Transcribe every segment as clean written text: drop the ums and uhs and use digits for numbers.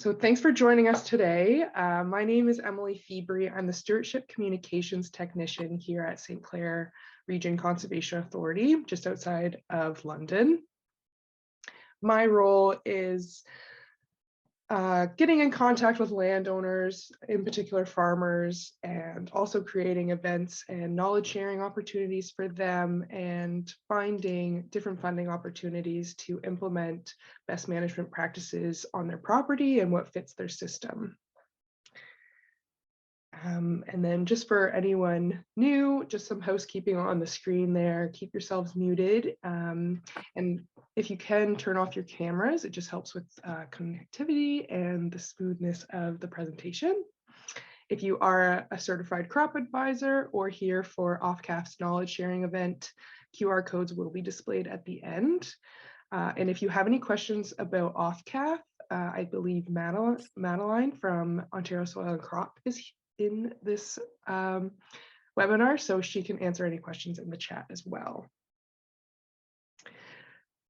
So thanks for joining us today. My name is Emily February. I'm the Stewardship Communications Technician here at St. Clair Region Conservation Authority, just outside of London. My role is getting in contact with landowners, in particular farmers, and also creating events and knowledge sharing opportunities for them and finding different funding opportunities to implement best management practices on their property and what fits their system. And then just for anyone new, just some housekeeping on the screen there. Keep yourselves muted. And if you can turn off your cameras, it just helps with connectivity and the smoothness of the presentation. If you are a certified crop advisor or here for off-CAF's knowledge sharing event, QR codes will be displayed at the end. And if you have any questions about off-CAF, I believe Madeline from Ontario Soil and Crop is in this webinar, so she can answer any questions in the chat as well.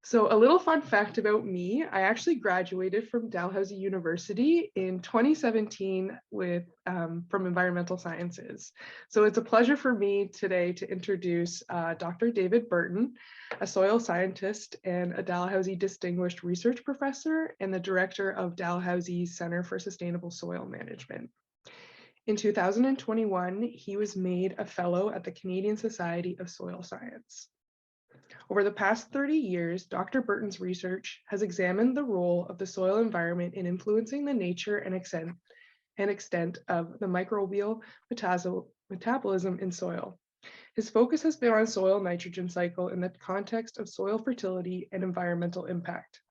So a little fun fact about me, I actually graduated from Dalhousie University in 2017 with from environmental sciences. So it's a pleasure for me today to introduce Dr. David Burton, a soil scientist and a Dalhousie Distinguished Research Professor and the director of Dalhousie's Center for Sustainable Soil Management. In 2021, he was made a fellow at the Canadian Society of Soil Science. Over the past 30 years, Dr. Burton's research has examined the role of the soil environment in influencing the nature and extent of the microbial metabolism in soil. His focus has been on soil nitrogen cycle in the context of soil fertility and environmental impact.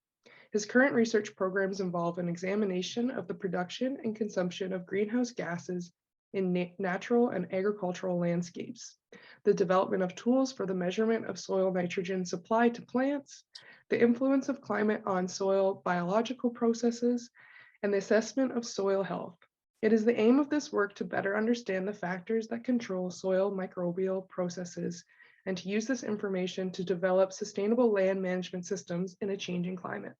His current research programs involve an examination of the production and consumption of greenhouse gases in natural and agricultural landscapes, the development of tools for the measurement of soil nitrogen supply to plants, the influence of climate on soil biological processes, and the assessment of soil health. It is the aim of this work to better understand the factors that control soil microbial processes and to use this information to develop sustainable land management systems in a changing climate.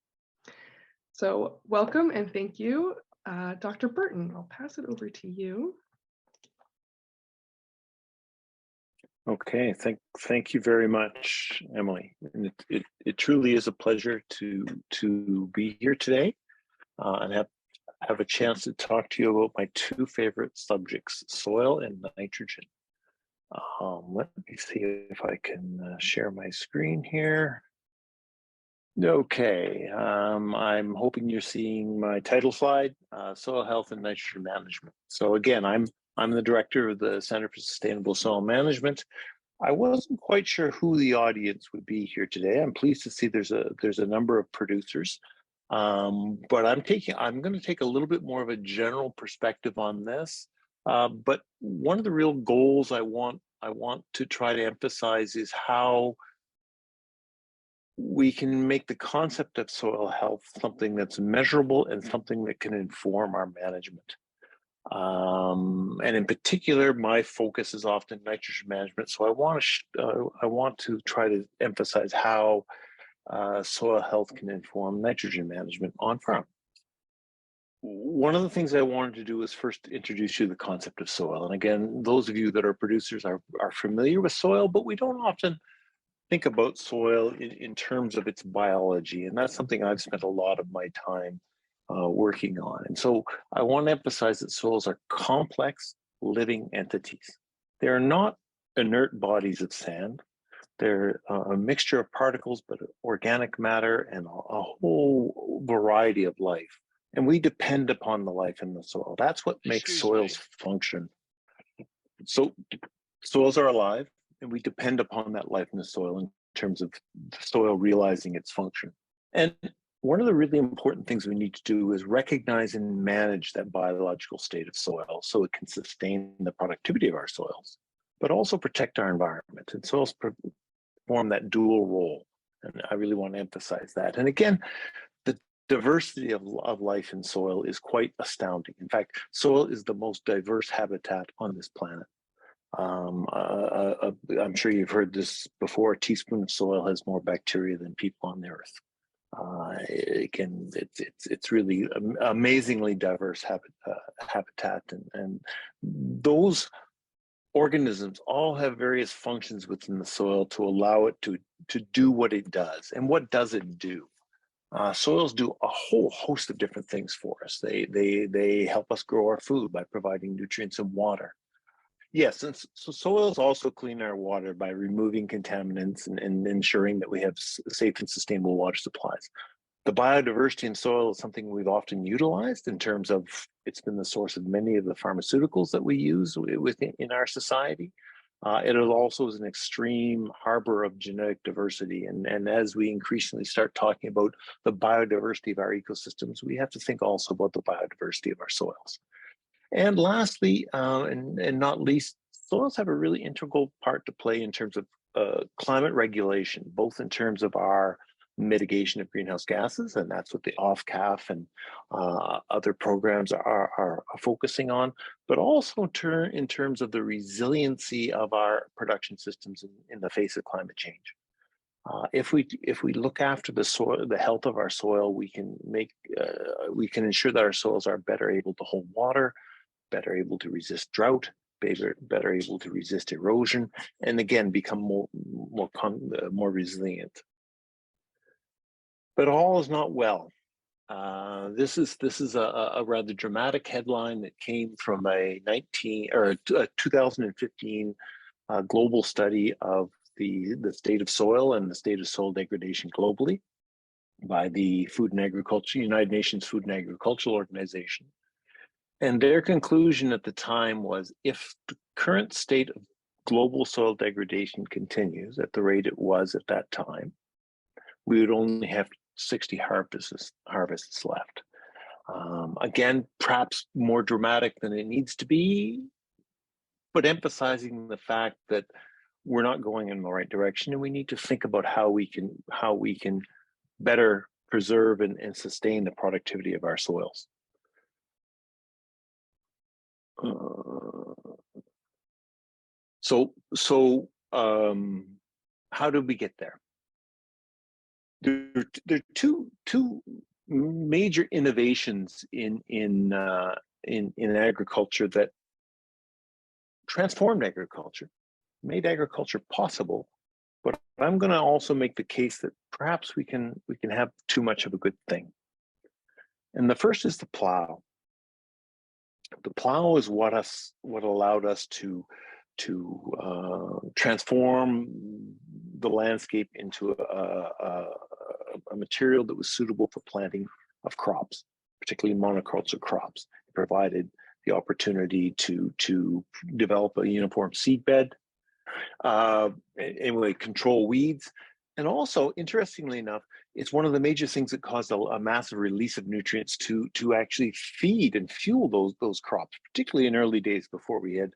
So welcome and thank you, Dr. Burton. I'll pass it over to you. Okay, thank you very much, Emily. And it truly is a pleasure to be here today and have a chance to talk to you about my two favorite subjects, soil and nitrogen. Let me see if I can share my screen here. Okay, I'm hoping you're seeing my title slide, Soil Health and Nitrogen Management. So again, I'm the director of the Center for Sustainable Soil Management. I wasn't quite sure who the audience would be here today. I'm pleased to see there's a number of producers, but I'm going to take a little bit more of a general perspective on this. But one of the real goals I want to try to emphasize is how we can make the concept of soil health something that's measurable and something that can inform our management. And in particular, my focus is often nitrogen management. So I want to try to emphasize how soil health can inform nitrogen management on farm. One of the things I wanted to do is first introduce you to the concept of soil. And again, those of you that are producers are familiar with soil, but we don't often think about soil in terms of its biology. And that's something I've spent a lot of my time working on. And so I want to emphasize that soils are complex living entities. They're not inert bodies of sand. They're a mixture of particles, but organic matter and a whole variety of life. And we depend upon the life in the soil. That's what makes soils function. So soils are alive, and we depend upon that life in the soil in terms of the soil realizing its function. And one of the really important things we need to do is recognize and manage that biological state of soil so it can sustain the productivity of our soils, but also protect our environment. And soils perform that dual role. And I really want to emphasize that. And again, the diversity of life in soil is quite astounding. In fact, soil is the most diverse habitat on this planet. I'm sure you've heard this before, a teaspoon of soil has more bacteria than people on the earth. It's really amazingly diverse habitat, and those organisms all have various functions within the soil to allow it to do what it does. And what does it do? Soils do a whole host of different things for us. They help us grow our food by providing nutrients and water. Yes, and so soils also clean our water by removing contaminants and ensuring that we have safe and sustainable water supplies. The biodiversity in soil is something we've often utilized in terms of it's been the source of many of the pharmaceuticals that we use in our society. It is also an extreme harbor of genetic diversity. And as we increasingly start talking about the biodiversity of our ecosystems, we have to think also about the biodiversity of our soils. And lastly, and not least, soils have a really integral part to play in terms of climate regulation, both in terms of our mitigation of greenhouse gases, and that's what the off-calf and other programs are focusing on, but also in terms of the resiliency of our production systems in the face of climate change. If we look after the soil, the health of our soil, we can ensure that our soils are better able to hold water, better able to resist drought, better able to resist erosion, and again become more resilient. But all is not well. This is a rather dramatic headline that came from a 2015 global study of the state of soil and the state of soil degradation globally by the United Nations Food and Agricultural Organization. And their conclusion at the time was, if the current state of global soil degradation continues at the rate it was at that time, we would only have 60 harvests left. Again, perhaps more dramatic than it needs to be, but emphasizing the fact that we're not going in the right direction, and we need to think about how we can better preserve and sustain the productivity of our soils. How did we get there? There are two major innovations in agriculture that transformed agriculture, made agriculture possible. But I'm going to also make the case that perhaps we can have too much of a good thing. And the first is the plow. The plow is what allowed us to transform the landscape into a material that was suitable for planting of crops, particularly monoculture crops. It provided the opportunity to develop a uniform seed bed, anyway, control weeds. And also, interestingly enough, it's one of the major things that caused a massive release of nutrients to actually feed and fuel those crops, particularly in early days before we had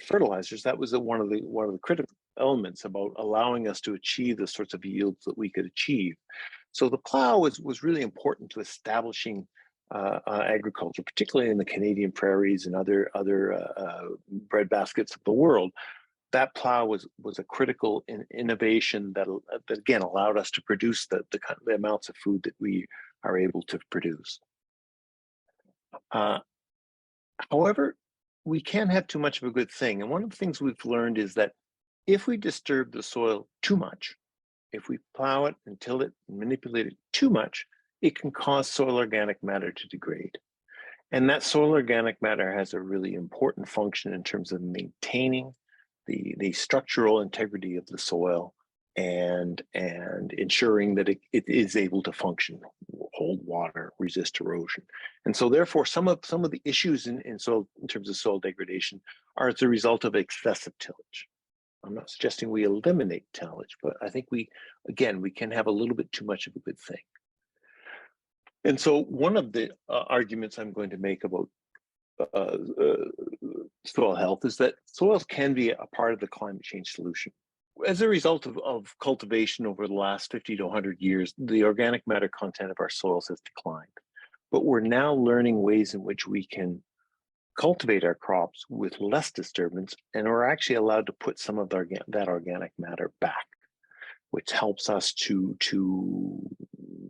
fertilizers. That was one of the critical elements about allowing us to achieve the sorts of yields that we could achieve. So the plow was really important to establishing agriculture, particularly in the Canadian prairies and other breadbaskets of the world. That plow was a critical innovation that again allowed us to produce the amounts of food that we are able to produce. However, we can't have too much of a good thing. And one of the things we've learned is that if we disturb the soil too much, if we plow it and till it and manipulate it too much, it can cause soil organic matter to degrade. And that soil organic matter has a really important function in terms of maintaining the structural integrity of the soil and ensuring that it is able to function, hold water, resist erosion. And so therefore some of the issues in soil in terms of soil degradation are as a result of excessive tillage. I'm not suggesting we eliminate tillage, but I think we can have a little bit too much of a good thing. And so one of the arguments I'm going to make about soil health is that soils can be a part of the climate change solution. As a result of cultivation over the last 50 to 100 years, the organic matter content of our soils has declined. But we're now learning ways in which we can cultivate our crops with less disturbance, and we're actually allowed to put some of that organic matter back. which helps us to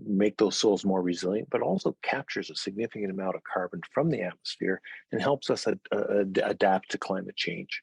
make those soils more resilient, but also captures a significant amount of carbon from the atmosphere and helps us adapt to climate change.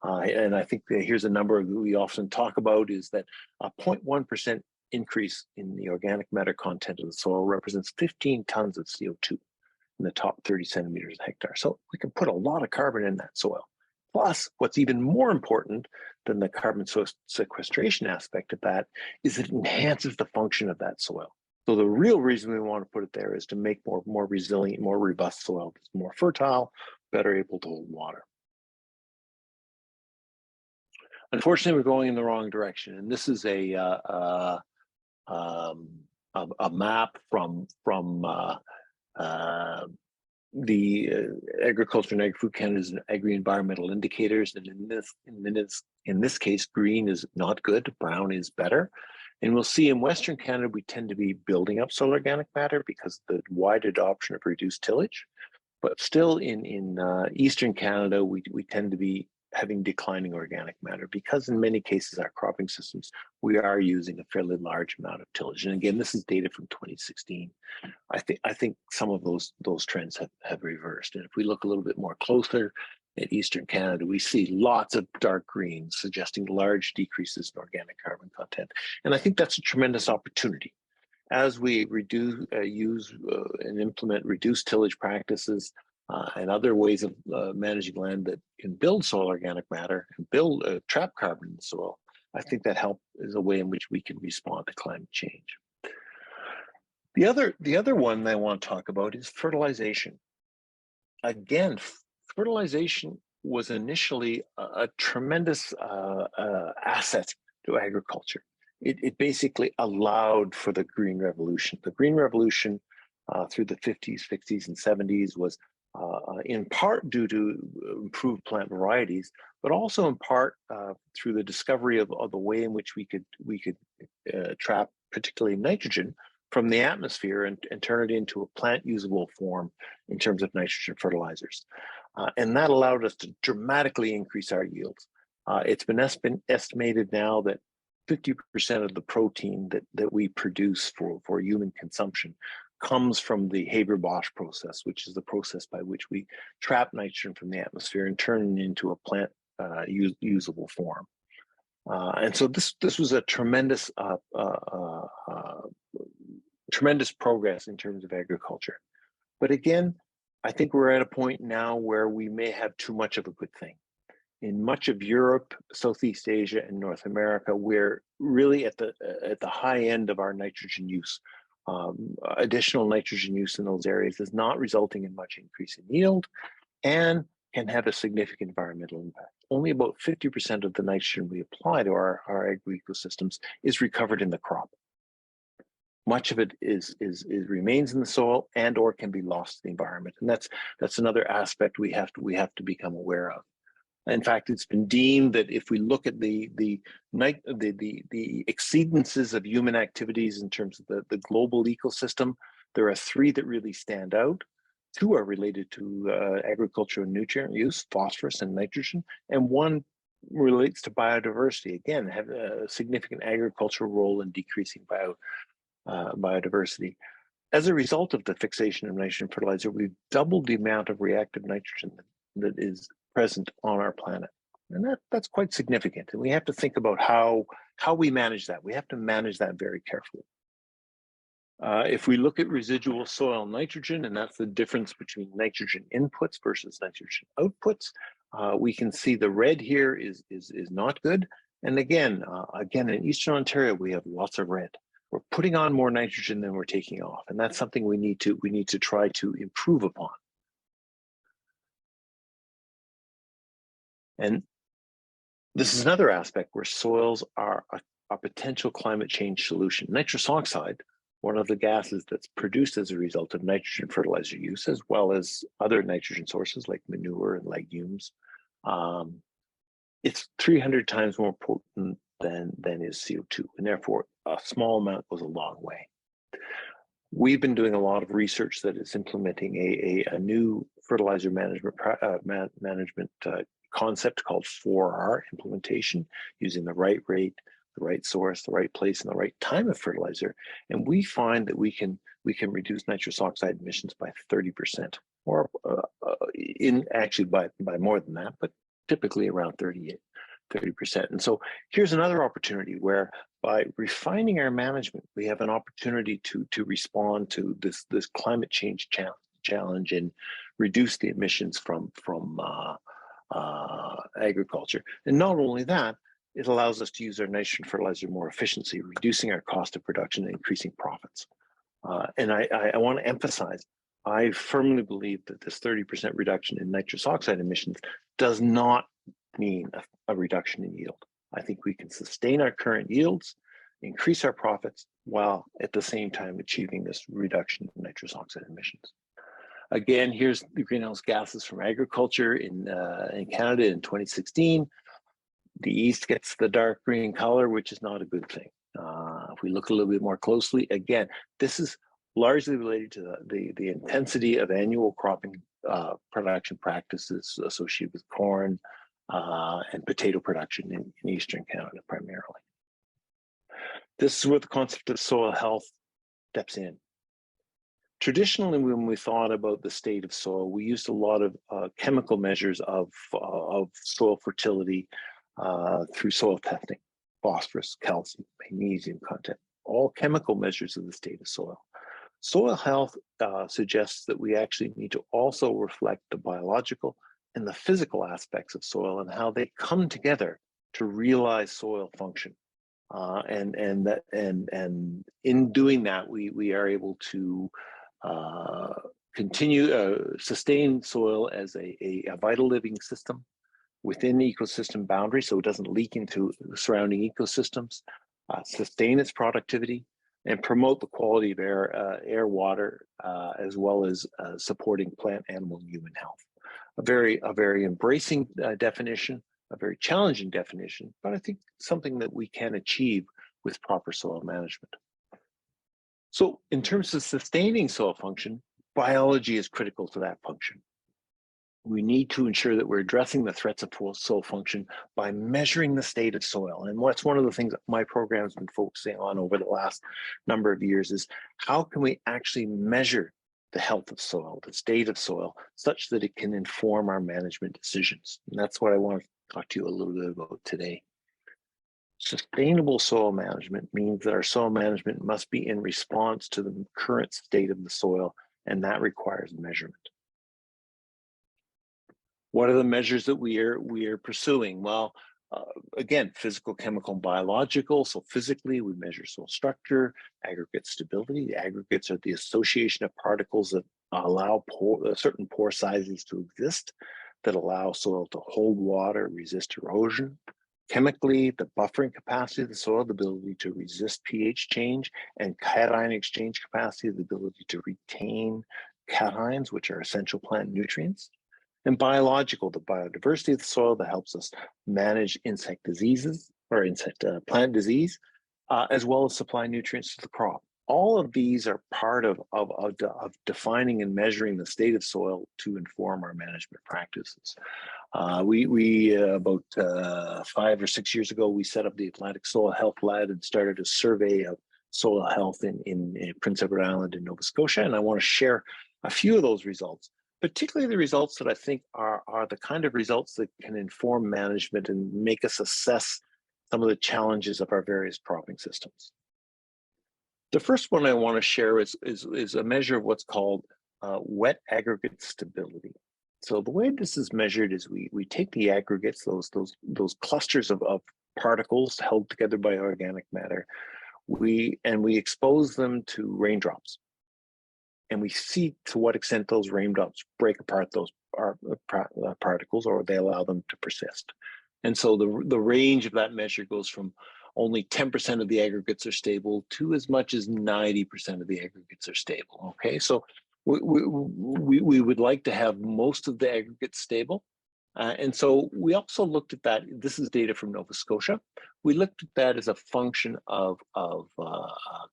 And I think that here's a number we often talk about is that a 0.1% increase in the organic matter content of the soil represents 15 tons of CO2 in the top 30 centimeters a hectare. So we can put a lot of carbon in that soil. Plus, what's even more important than the carbon sequestration aspect of that is it enhances the function of that soil. So the real reason we want to put it there is to make more resilient, more robust soil that's more fertile, better able to hold water. Unfortunately, we're going in the wrong direction, and this is a map from the Agriculture and Agri-Food Canada's agri-environmental indicators, and in this case, green is not good, brown is better. And we'll see in Western Canada, we tend to be building up soil organic matter because of the wide adoption of reduced tillage. But still in Eastern Canada, we tend to be having declining organic matter because in many cases, our cropping systems, we are using a fairly large amount of tillage. And again, this is data from 2016. I think some of those trends have reversed. And if we look a little bit more closer at Eastern Canada, we see lots of dark green, suggesting large decreases in organic carbon content. And I think that's a tremendous opportunity. As we use and implement reduced tillage practices and other ways of managing land that can build soil organic matter and build trap carbon in the soil, I think that is a way in which we can respond to climate change. The other one I want to talk about is fertilization. Again, fertilization was initially a tremendous asset to agriculture. It basically allowed for the Green Revolution. The Green Revolution through the 50s, 60s, and 70s was in part due to improved plant varieties, but also in part through the discovery of the way in which we could trap particularly nitrogen from the atmosphere and turn it into a plant usable form in terms of nitrogen fertilizers. And that allowed us to dramatically increase our yields. It's been estimated now that 50% of the protein that we produce for human consumption comes from the Haber-Bosch process, which is the process by which we trap nitrogen from the atmosphere and turn it into a plant usable form. And so this was a tremendous progress in terms of agriculture. But again, I think we're at a point now where we may have too much of a good thing. In much of Europe, Southeast Asia, and North America, we're really at the high end of our nitrogen use. Additional nitrogen use in those areas is not resulting in much increase in yield and can have a significant environmental impact. Only about 50% of the nitrogen we apply to our agri-ecosystems is recovered in the crop. Much of it remains in the soil and or can be lost to the environment, and that's another aspect we have to become aware of. In fact, it's been deemed that if we look at the exceedances of human activities in terms of the global ecosystem, there are three that really stand out. Two are related to agriculture and nutrient use, phosphorus and nitrogen, and one relates to biodiversity. Again, have a significant agricultural role in decreasing biodiversity. As a result of the fixation of nitrogen fertilizer, we've doubled the amount of reactive nitrogen that is present on our planet. And that's quite significant. And we have to think about how we manage that. We have to manage that very carefully. If we look at residual soil nitrogen, and that's the difference between nitrogen inputs versus nitrogen outputs, we can see the red here is not good. And again, in Eastern Ontario, we have lots of red. We're putting on more nitrogen than we're taking off. And that's something we need to try to improve upon. And this is another aspect where soils are a potential climate change solution. Nitrous oxide, one of the gases that's produced as a result of nitrogen fertilizer use, as well as other nitrogen sources like manure and legumes, it's 300 times more potent than is CO2, and therefore a small amount goes a long way. We've been doing a lot of research that is implementing a new fertilizer management concept called 4R implementation, using the right rate, the right source, the right place, and the right time of fertilizer. And we find that we can reduce nitrous oxide emissions by 30%, or by more than that, but typically around 30%. And so here's another opportunity where by refining our management, we have an opportunity to respond to this climate change challenge and reduce the emissions from agriculture. And not only that, it allows us to use our nitrogen fertilizer more efficiently, reducing our cost of production and increasing profits. And I want to emphasize, I firmly believe that this 30% reduction in nitrous oxide emissions does not mean a reduction in yield. I think we can sustain our current yields, increase our profits, while at the same time achieving this reduction in nitrous oxide emissions. Again, here's the greenhouse gases from agriculture in Canada in 2016. The east gets the dark green color, which is not a good thing. If we look a little bit more closely, again, this is largely related to the intensity of annual cropping production practices associated with corn and potato production in Eastern Canada primarily. This is where the concept of soil health steps in. Traditionally, when we thought about the state of soil, we used a lot of chemical measures of soil fertility through soil testing: phosphorus, calcium, magnesium content, all chemical measures of the state of soil. Soil health suggests that we actually need to also reflect the biological and the physical aspects of soil and how they come together to realize soil function. And in doing that, we are able to sustain soil as a vital living system within the ecosystem boundary, so it doesn't leak into the surrounding ecosystems, sustain its productivity, and promote the quality of air, water, as well as supporting plant, animal, and human health. A very embracing definition, a very challenging definition, but I think something that we can achieve with proper soil management. So in terms of sustaining soil function, biology is critical to that function. We need to ensure that we're addressing the threats of soil function by measuring the state of soil. And what's one of the things that my program has been focusing on over the last number of years is how can we actually measure the health of soil, the state of soil, such that it can inform our management decisions. And that's what I want to talk to you a little bit about today. Sustainable soil management means that our soil management must be in response to the current state of the soil, and that requires measurement. What are the measures that we are pursuing? Well, again, physical, chemical, and biological. So physically, we measure soil structure, aggregate stability. The aggregates are the association of particles that allow certain pore sizes to exist, that allow soil to hold water, resist erosion. Chemically, the buffering capacity of the soil, the ability to resist pH change, and cation exchange capacity, the ability to retain cations, which are essential plant nutrients. And biological, the biodiversity of the soil that helps us manage insect diseases or plant disease, as well as supply nutrients to the crop. All of these are part of defining and measuring the state of soil to inform our management practices. We about 5 or 6 years ago, we set up the Atlantic Soil Health Lab and started a survey of soil health in Prince Edward Island in Nova Scotia. And I want to share a few of those results, particularly the results that I think are the kind of results that can inform management and make us assess some of the challenges of our various cropping systems. The first one I want to share is a measure of what's called wet aggregate stability. So the way this is measured is we take the aggregates, those clusters of particles held together by organic matter, we expose them to raindrops. And we see to what extent those raindrops break apart those particles, or they allow them to persist. And so the range of that measure goes from only 10% of the aggregates are stable to as much as 90% of the aggregates are stable. Okay, so we would like to have most of the aggregates stable. And so we also looked at that. This is data from Nova Scotia. We looked at that as a function of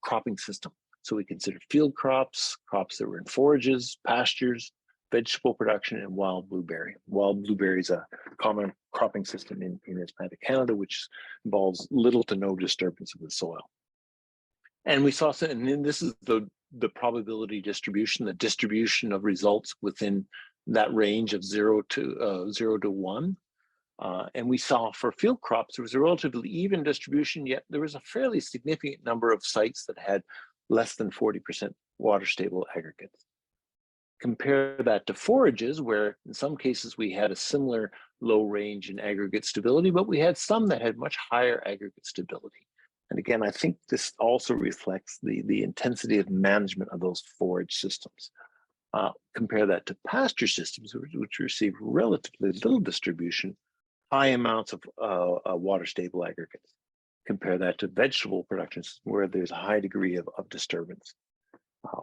cropping system. So we considered field crops, crops that were in forages, pastures, vegetable production, and wild blueberry. Wild blueberry is a common cropping system in Atlantic Canada, which involves little to no disturbance of the soil. And we saw, and then this is the probability distribution, the distribution of results within that range of 0 to 1. And we saw for field crops, there was a relatively even distribution, yet there was a fairly significant number of sites that had less than 40% water stable aggregates. Compare that to forages, where in some cases we had a similar low range in aggregate stability, but we had some that had much higher aggregate stability. And again, I think this also reflects the intensity of management of those forage systems. Compare that to pasture systems, which receive relatively little distribution, high amounts of water stable aggregates. Compare that to vegetable production where there's a high degree of disturbance,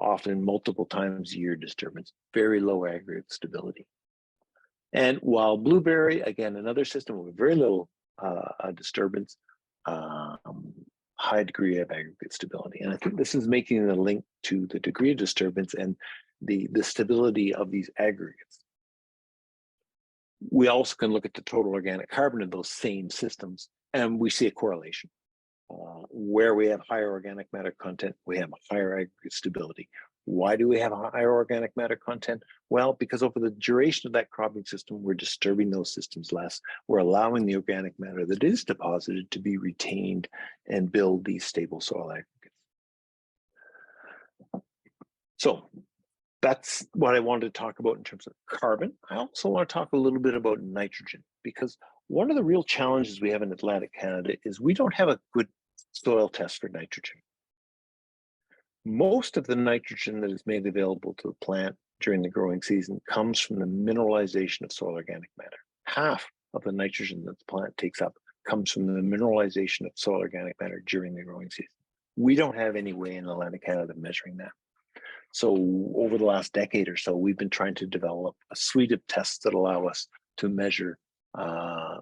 often multiple times a year disturbance, very low aggregate stability. And while blueberry, again, another system with very little disturbance, high degree of aggregate stability. And I think this is making the link to the degree of disturbance and the stability of these aggregates. We also can look at the total organic carbon of those same systems, and we see a correlation. Where we have higher organic matter content, we have higher aggregate stability. Why do we have a higher organic matter content? Well, because over the duration of that cropping system, we're disturbing those systems less. We're allowing the organic matter that is deposited to be retained and build these stable soil aggregates. So that's what I wanted to talk about in terms of carbon. I also want to talk a little bit about nitrogen, because one of the real challenges we have in Atlantic Canada is we don't have a good soil test for nitrogen. Most of the nitrogen that is made available to the plant during the growing season comes from the mineralization of soil organic matter. Half of the nitrogen that the plant takes up comes from the mineralization of soil organic matter during the growing season. We don't have any way in Atlantic Canada of measuring that. So over the last decade or so, we've been trying to develop a suite of tests that allow us to measure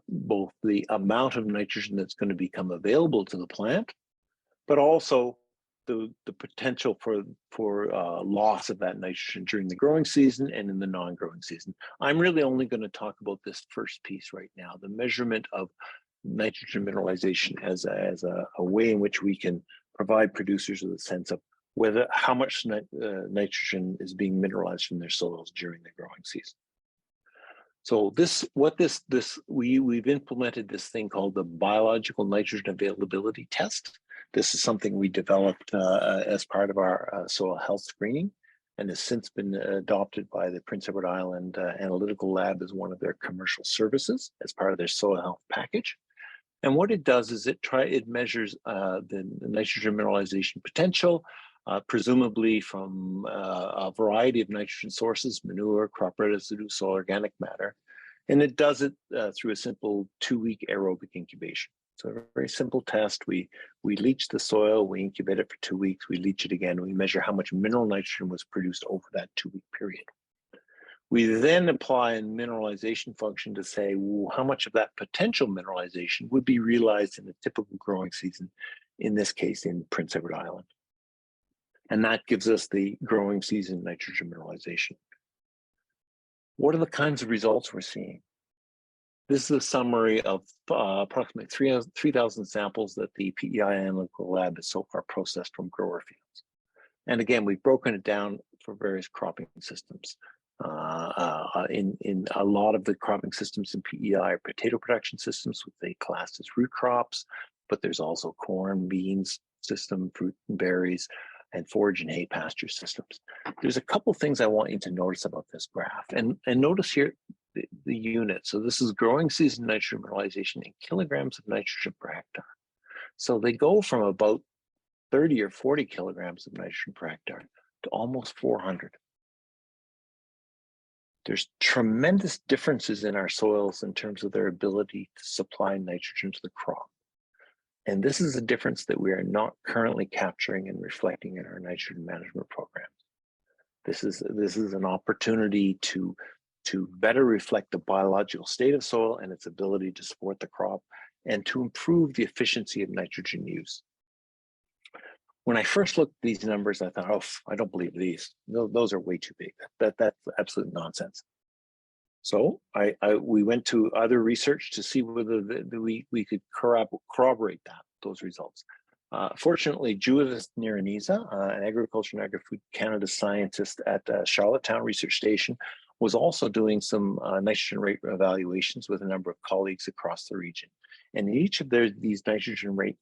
both the amount of nitrogen that's going to become available to the plant, but also the potential for loss of that nitrogen during the growing season and in the non-growing season. I'm really only going to talk about this first piece right now, the measurement of nitrogen mineralization as a way in which we can provide producers with a sense of how much nitrogen is being mineralized from their soils during the growing season. So we've implemented this thing called the biological nitrogen availability test. This is something we developed as part of our soil health screening, and has since been adopted by the Prince Edward Island Analytical Lab as one of their commercial services as part of their soil health package. And what it does is it measures the nitrogen mineralization potential, presumably from a variety of nitrogen sources, manure, crop residue, soil organic matter. And it does it through a simple 2-week aerobic incubation. So a very simple test. We leach the soil, we incubate it for 2 weeks, we leach it again, we measure how much mineral nitrogen was produced over that 2-week period. We then apply a mineralization function to say, well, how much of that potential mineralization would be realized in a typical growing season, in this case in Prince Edward Island. And that gives us the growing season nitrogen mineralization. What are the kinds of results we're seeing? This is a summary of approximately 3,000 samples that the PEI Analytical Lab has so far processed from grower fields. And again, we've broken it down for various cropping systems. In a lot of the cropping systems in PEI are potato production systems, which they class as root crops, but there's also corn, beans system, fruit and berries, and forage and hay pasture systems. There's a couple things I want you to notice about this graph, and notice here the unit. So this is growing season nitrogen mineralization in kilograms of nitrogen per hectare. So they go from about 30 or 40 kilograms of nitrogen per hectare to almost 400. There's tremendous differences in our soils in terms of their ability to supply nitrogen to the crop. And this is a difference that we are not currently capturing and reflecting in our nitrogen management programs. This is an opportunity to better reflect the biological state of soil and its ability to support the crop, and to improve the efficiency of nitrogen use. When I first looked at these numbers, I thought, oh, I don't believe these. Those are way too big. That's absolute nonsense. So we went to other research to see whether we could corroborate those results. Fortunately, Judith Niraniza, an Agriculture and Agri-Food Canada scientist at Charlottetown Research Station, was also doing some nitrogen rate evaluations with a number of colleagues across the region. And in each of these nitrogen rate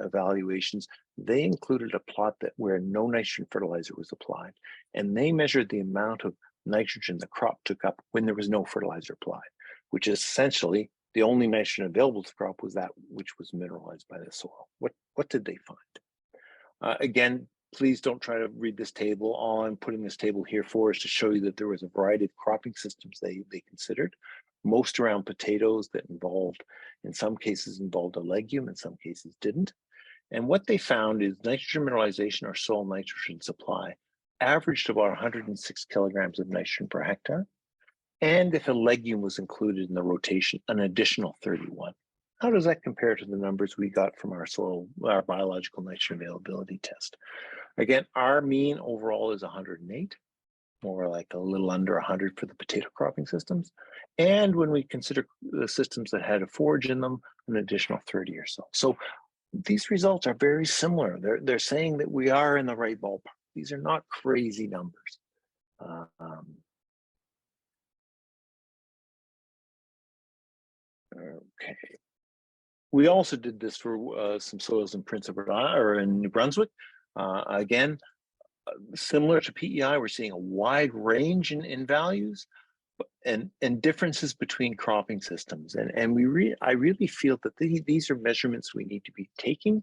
evaluations, they included a plot where no nitrogen fertilizer was applied. And they measured the amount of nitrogen the crop took up when there was no fertilizer applied, which is essentially the only nitrogen available to the crop was that which was mineralized by the soil. What did they find? Again, please don't try to read this table. All I'm putting this table here for is to show you that there was a variety of cropping systems they considered, most around potatoes that in some cases involved a legume, in some cases didn't. And what they found is nitrogen mineralization or soil nitrogen supply averaged about 106 kilograms of nitrogen per hectare. And if a legume was included in the rotation, an additional 31. How does that compare to the numbers we got from our biological nitrogen availability test? Again, our mean overall is 108, more like a little under 100 for the potato cropping systems. And when we consider the systems that had a forage in them, an additional 30 or so. So these results are very similar. They're saying that we are in the right ballpark. These are not crazy numbers. Okay. We also did this for some soils in Prince Edward or in New Brunswick. Again, similar to PEI, we're seeing a wide range in values and differences between cropping systems. And I really feel that these are measurements we need to be taking,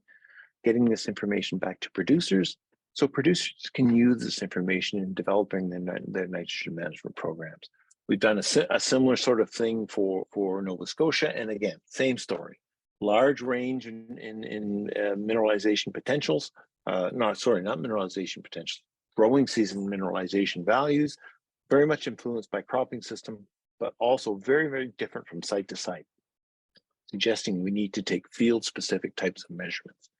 getting this information back to producers, so producers can use this information in developing their nitrogen management programs. We've done a similar sort of thing for Nova Scotia, and again, same story. Large range in mineralization potentials, not mineralization potential, growing season mineralization values, very much influenced by cropping system, but also very, very different from site to site, suggesting we need to take field-specific types of measurements.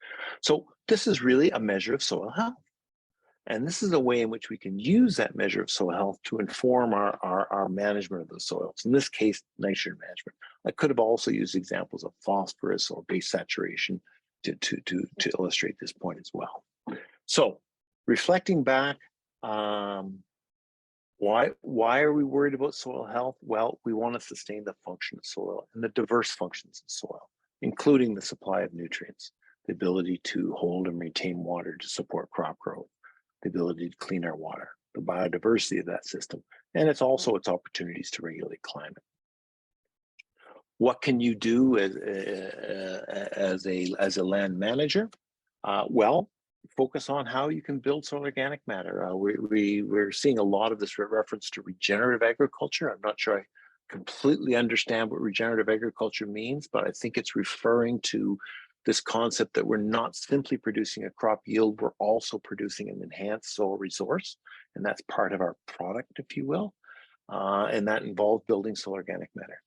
So this is really a measure of soil health. And this is a way in which we can use that measure of soil health to inform our management of the soils. In this case, nitrogen management. I could have also used examples of phosphorus or base saturation to illustrate this point as well. So reflecting back, why are we worried about soil health? Well, we want to sustain the function of soil and the diverse functions of soil, including the supply of nutrients, the ability to hold and retain water to support crop growth, the ability to clean our water, the biodiversity of that system, and it's also its opportunities to regulate climate. What can you do as a land manager? Well, focus on how you can build soil organic matter. We're seeing a lot of this reference to regenerative agriculture. I'm not sure I completely understand what regenerative agriculture means, but I think it's referring to this concept that we're not simply producing a crop yield, we're also producing an enhanced soil resource, and that's part of our product, if you will, and that involves building soil organic matter.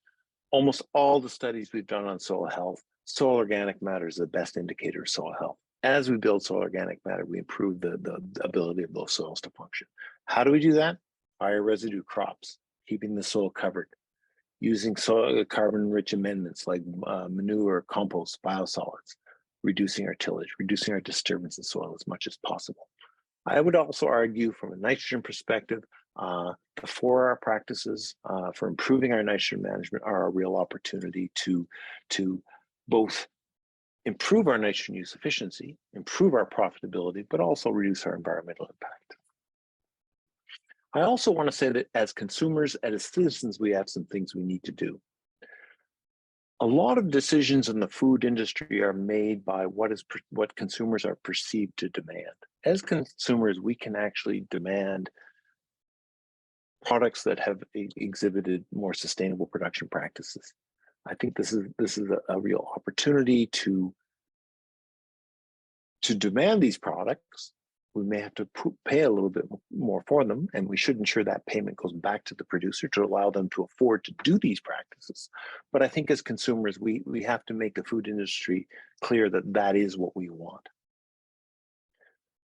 Almost all the studies we've done on soil health, soil organic matter is the best indicator of soil health. As we build soil organic matter, we improve the ability of those soils to function. How do we do that? Higher residue crops, keeping the soil covered, using soil carbon-rich amendments like manure, compost, biosolids, reducing our tillage, reducing our disturbance in soil as much as possible. I would also argue from a nitrogen perspective, the 4R practices for improving our nitrogen management are a real opportunity to both improve our nitrogen use efficiency, improve our profitability, but also reduce our environmental impact. I also want to say that as consumers, as citizens, we have some things we need to do. A lot of decisions in the food industry are made by what consumers are perceived to demand. As consumers, we can actually demand products that have exhibited more sustainable production practices. I think this is a real opportunity to demand these products. We may have to pay a little bit more for them, and we should ensure that payment goes back to the producer to allow them to afford to do these practices. But I think as consumers, we have to make the food industry clear that that is what we want.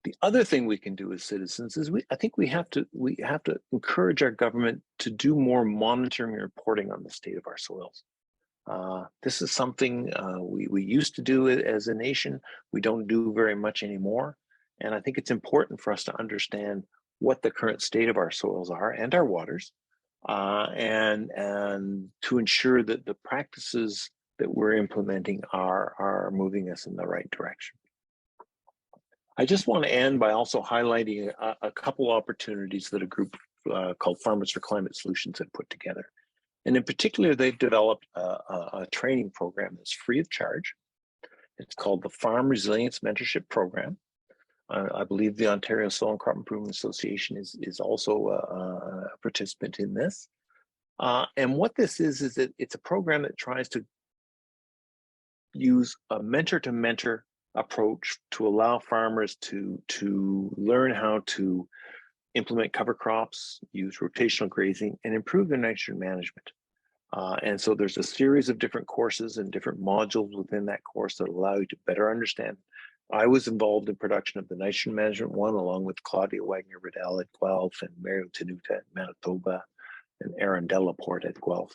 The other thing we can do as citizens is I think we have to encourage our government to do more monitoring and reporting on the state of our soils. This is something we used to do it as a nation. We don't do very much anymore. And I think it's important for us to understand what the current state of our soils are and our waters, and to ensure that the practices that we're implementing are moving us in the right direction. I just want to end by also highlighting a couple opportunities that a group called Farmers for Climate Solutions have put together. And in particular, they've developed a training program that's free of charge. It's called the Farm Resilience Mentorship Program. I believe the Ontario Soil and Crop Improvement Association is also a participant in this. And what this is that it's a program that tries to use a mentor-to-mentor approach to allow farmers to learn how to implement cover crops, use rotational grazing, and improve their nitrogen management. And so there's a series of different courses and different modules within that course that allow you to better understand. I was involved in production of the nitrogen management one, along with Claudia Wagner-Riddell at Guelph and Mario Tenuta at Manitoba and Aaron Delaporte at Guelph,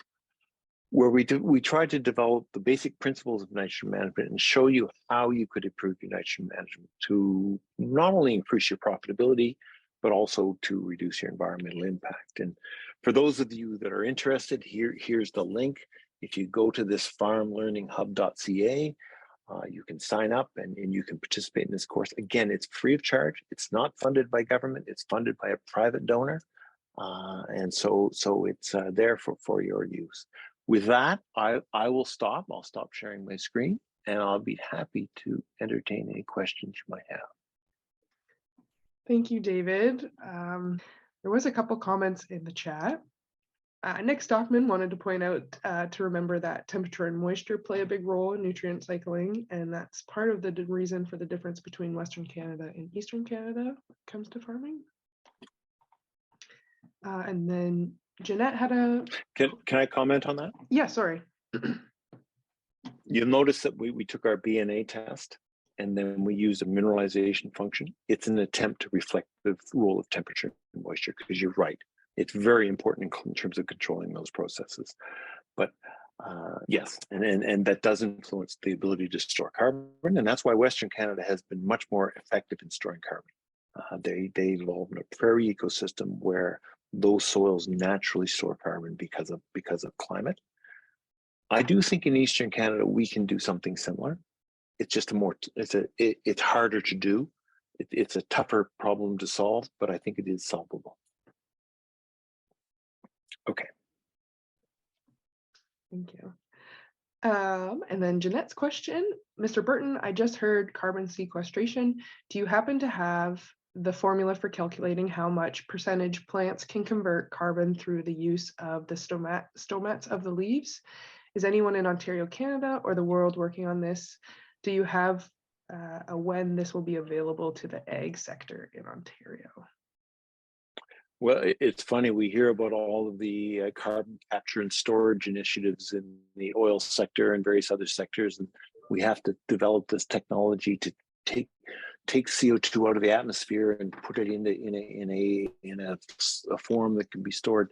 where we tried to develop the basic principles of nitrogen management and show you how you could improve your nitrogen management to not only increase your profitability, but also to reduce your environmental impact. And for those of you that are interested, here's the link. If you go to this farmlearninghub.ca, you can sign up and you can participate in this course. Again, it's free of charge. It's not funded by government. It's funded by a private donor. And so it's there for your use. With that, I will stop. I'll stop sharing my screen, and I'll be happy to entertain any questions you might have. Thank you, David. There was a couple comments in the chat. Nick Stockman wanted to point out to remember that temperature and moisture play a big role in nutrient cycling, and that's part of the reason for the difference between Western Canada and Eastern Canada when it comes to farming. And then Jeanette had a... Can I comment on that? Yeah, sorry. You'll notice that we took our BNA test and then we used a mineralization function. It's an attempt to reflect the role of temperature and moisture, because you're right. It's very important in terms of controlling those processes. But yes, and that does influence the ability to store carbon. And that's why Western Canada has been much more effective in storing carbon. They evolved in a prairie ecosystem where those soils naturally store carbon because of climate. I do think in Eastern Canada we can do something similar. It's just it's harder to do. It's a tougher problem to solve, but I think it is solvable. Okay. Thank you. And then Jeanette's question, Mr. Burton, I just heard carbon sequestration. Do you happen to have the formula for calculating how much percentage plants can convert carbon through the use of the stomats of the leaves? Is anyone in Ontario, Canada, or the world working on this? Do you have a when this will be available to the ag sector in Ontario? Well, it's funny, we hear about all of the carbon capture and storage initiatives in the oil sector and various other sectors, and we have to develop this technology to take CO2 out of the atmosphere and put it in a form that can be stored.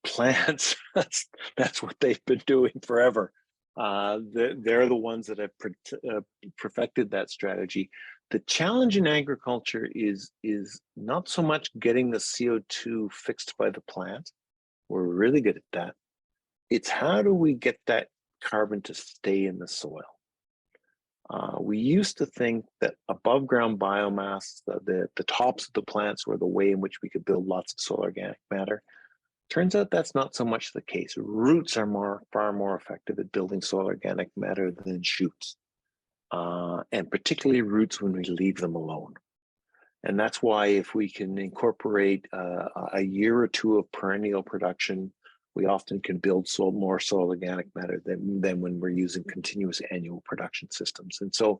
Plants, that's what they've been doing forever. They're the ones that have perfected that strategy. The challenge in agriculture is not so much getting the CO2 fixed by the plant. We're really good at that. It's how do we get that carbon to stay in the soil? We used to think that above ground biomass, the tops of the plants were the way in which we could build lots of soil organic matter. Turns out that's not so much the case. Roots are far more effective at building soil organic matter than shoots. And particularly roots when we leave them alone. And that's why if we can incorporate a year or two of perennial production we often can build more soil organic matter than when we're using continuous annual production systems. And so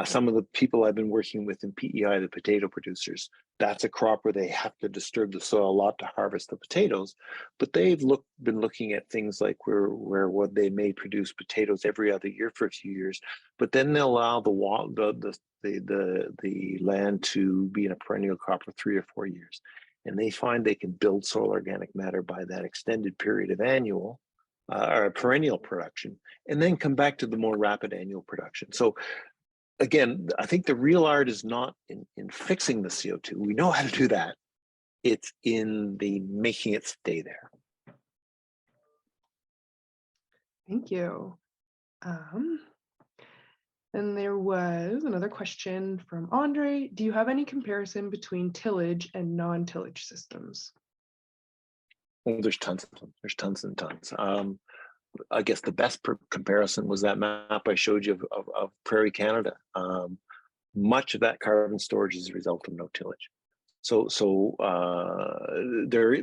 some of the people I've been working with in PEI, the potato producers, that's a crop where they have to disturb the soil a lot to harvest the potatoes, but they've been looking at things like where they may produce potatoes every other year for a few years, but then they'll allow the land to be in a perennial crop for 3 or 4 years. And they find they can build soil organic matter by that extended period of annual or perennial production, and then come back to the more rapid annual production. So again, I think the real art is not in fixing the CO2. We know how to do that. It's in the making it stay there. Thank you. And there was another question from Andre. Do you have any comparison between tillage and non-tillage systems? Oh, there's tons of them. There's tons and tons. I guess the best comparison was that map I showed you of Prairie Canada. Much of that carbon storage is a result of no tillage. So there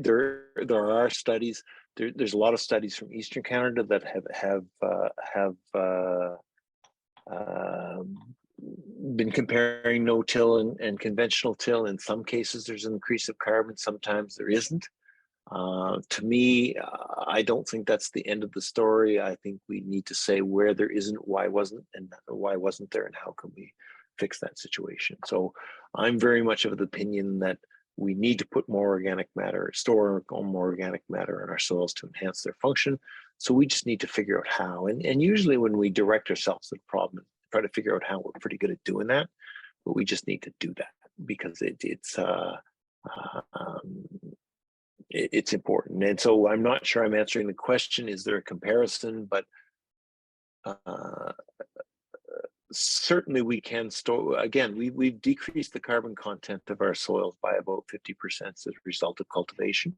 are studies. There's a lot of studies from Eastern Canada that have been comparing no-till and conventional till. In some cases, there's an increase of carbon. Sometimes there isn't. To me, I don't think that's the end of the story. I think we need to say where there isn't, why wasn't there, and how can we fix that situation. So I'm very much of the opinion that we need to put more organic matter, store more organic matter in our soils to enhance their function. So we just need to figure out how. And usually when we direct ourselves to the problem, try to figure out how, we're pretty good at doing that, but we just need to do that because it's important. And so I'm not sure I'm answering the question, is there a comparison? But certainly we can store, again, we've decreased the carbon content of our soils by about 50% as a result of cultivation.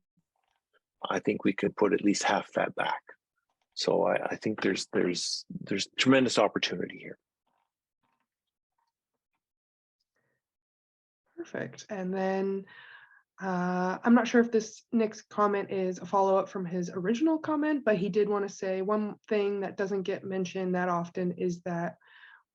I think we could put at least half that back. So I think there's tremendous opportunity here. Perfect. And then I'm not sure if this next comment is a follow-up from his original comment, but he did want to say one thing that doesn't get mentioned that often is that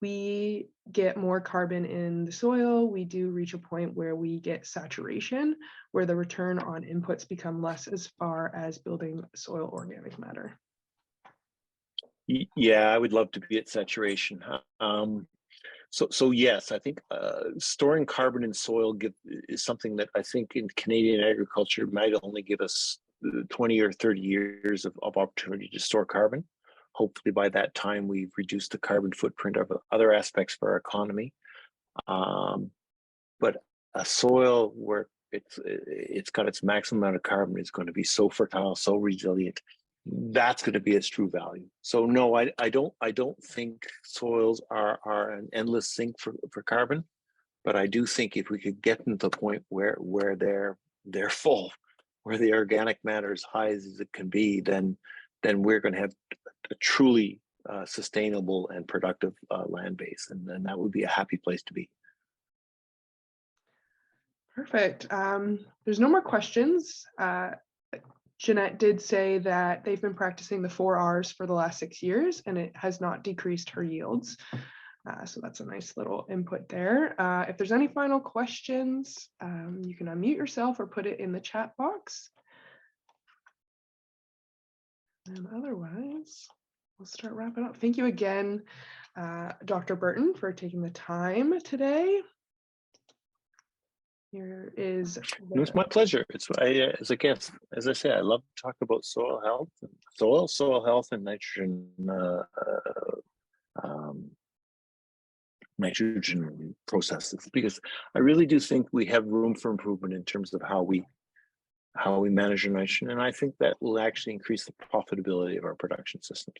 we get more carbon in the soil. We do reach a point where we get saturation, where the return on inputs become less as far as building soil organic matter. Yeah, I would love to be at saturation. So yes, I think storing carbon in soil is something that I think in Canadian agriculture might only give us 20 or 30 years of opportunity to store carbon. Hopefully by that time we've reduced the carbon footprint of other aspects of our economy. But a soil where it's got its maximum amount of carbon is going to be so fertile, so resilient. That's going to be its true value. So no, I don't think soils are an endless sink for carbon, but I do think if we could get them to the point where they're full, where the organic matter is high as it can be, then we're going to have a truly sustainable and productive land base, and then that would be a happy place to be. Perfect. There's no more questions. Jeanette did say that they've been practicing the 4 Rs for the last 6 years, and it has not decreased her yields. So that's a nice little input there. If there's any final questions, you can unmute yourself or put it in the chat box. And otherwise, we'll start wrapping up. Thank you again, Dr. Burton, for taking the time today. Here is. It's my pleasure. As a guest, as I say, I love to talk about soil health, and nitrogen nitrogen processes, because I really do think we have room for improvement in terms of how we manage our nitrogen, and I think that will actually increase the profitability of our production systems.